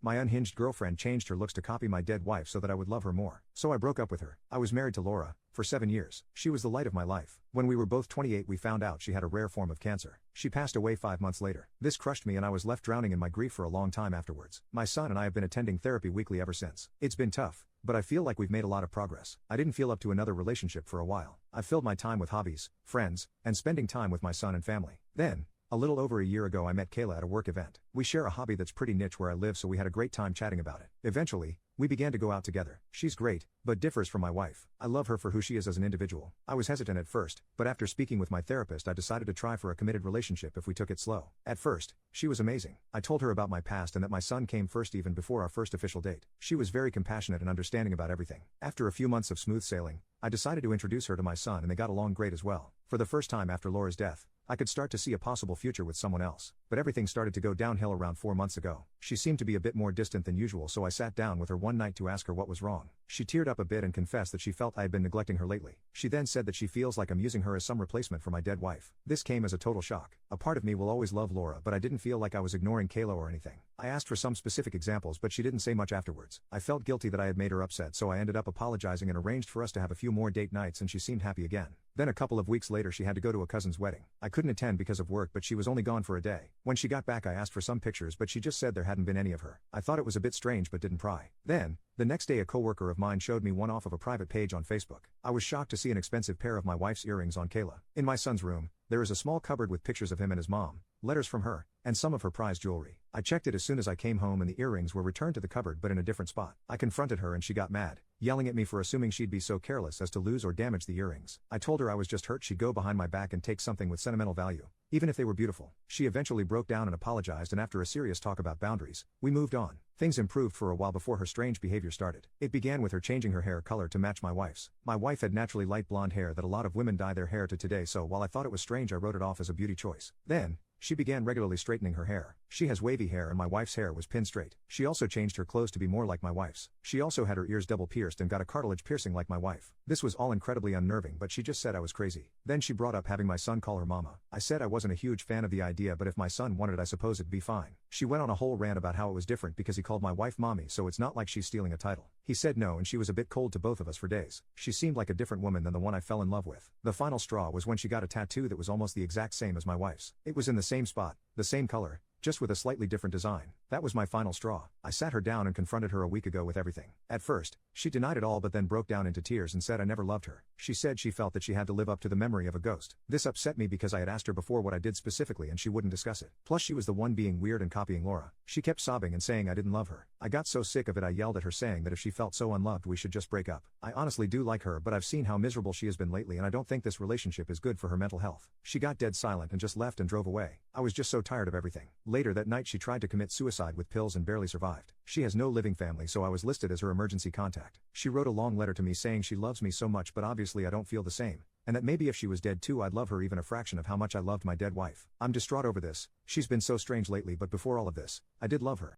My unhinged girlfriend changed her looks to copy my dead wife so that I would love her more. So I broke up with her. I was married to Laura for 7 years. She was the light of my life. When we were both 28, we found out she had a rare form of cancer. She passed away 5 months later. This crushed me and I was left drowning in my grief for a long time afterwards. My son and I have been attending therapy weekly ever since. It's been tough, but I feel like we've made a lot of progress. I didn't feel up to another relationship for a while. I filled my time with hobbies, friends, and spending time with my son and family. Then, a little over a year ago, I met Kayla at a work event. We share a hobby that's pretty niche where I live, so we had a great time chatting about it. Eventually, we began to go out together. She's great, but differs from my wife. I love her for who she is as an individual. I was hesitant at first, but after speaking with my therapist, I decided to try for a committed relationship if we took it slow. At first, she was amazing. I told her about my past and that my son came first even before our first official date. She was very compassionate and understanding about everything. After a few months of smooth sailing, I decided to introduce her to my son and they got along great as well. For the first time after Laura's death, I could start to see a possible future with someone else. But everything started to go downhill around 4 months ago. She seemed to be a bit more distant than usual, so I sat down with her one night to ask her what was wrong. She teared up a bit and confessed that she felt I had been neglecting her lately. She then said that she feels like I'm using her as some replacement for my dead wife. This came as a total shock. A part of me will always love Laura, but I didn't feel like I was ignoring Kayla or anything. I asked for some specific examples, but she didn't say much afterwards. I felt guilty that I had made her upset, so I ended up apologizing and arranged for us to have a few more date nights, and she seemed happy again. Then a couple of weeks later she had to go to a cousin's wedding. I couldn't attend because of work, but she was only gone for a day. When she got back I asked for some pictures, but she just said there hadn't been any of her. I thought it was a bit strange but didn't pry. Then, the next day a coworker of mine showed me one off of a private page on Facebook. I was shocked to see an expensive pair of my wife's earrings on Kayla. In my son's room, there is a small cupboard with pictures of him and his mom, letters from her, and some of her prized jewelry. I checked it as soon as I came home and the earrings were returned to the cupboard but in a different spot. I confronted her and she got mad, yelling at me for assuming she'd be so careless as to lose or damage the earrings. I told her I was just hurt she'd go behind my back and take something with sentimental value, even if they were beautiful. She eventually broke down and apologized, and after a serious talk about boundaries, we moved on. Things improved for a while before her strange behavior started. It began with her changing her hair color to match my wife's. My wife had naturally light blonde hair that a lot of women dye their hair to today, so while I thought it was strange I wrote it off as a beauty choice. Then, she began regularly straightening her hair. She has wavy hair and my wife's hair was pin straight. She also changed her clothes to be more like my wife's. She also had her ears double pierced and got a cartilage piercing like my wife. This was all incredibly unnerving, but she just said I was crazy. Then she brought up having my son call her mama. I said I wasn't a huge fan of the idea, but if my son wanted it I suppose it'd be fine. She went on a whole rant about how it was different because he called my wife mommy, so it's not like she's stealing a title. He said no and she was a bit cold to both of us for days. She seemed like a different woman than the one I fell in love with. The final straw was when she got a tattoo that was almost the exact same as my wife's. It was in the same spot, the same color, just with a slightly different design. That was my final straw. I sat her down and confronted her a week ago with everything. At first, she denied it all but then broke down into tears and said I never loved her. She said she felt that she had to live up to the memory of a ghost. This upset me because I had asked her before what I did specifically and she wouldn't discuss it. Plus she was the one being weird and copying Laura. She kept sobbing and saying I didn't love her. I got so sick of it I yelled at her saying that if she felt so unloved we should just break up. I honestly do like her, but I've seen how miserable she has been lately and I don't think this relationship is good for her mental health. She got dead silent and just left and drove away. I was just so tired of everything. Later that night she tried to commit suicide with pills and barely survived. She has no living family, so I was listed as her emergency contact. She wrote a long letter to me saying she loves me so much but obviously I don't feel the same, and that maybe if she was dead too I'd love her even a fraction of how much I loved my dead wife. I'm distraught over this. She's been so strange lately, but before all of this, I did love her.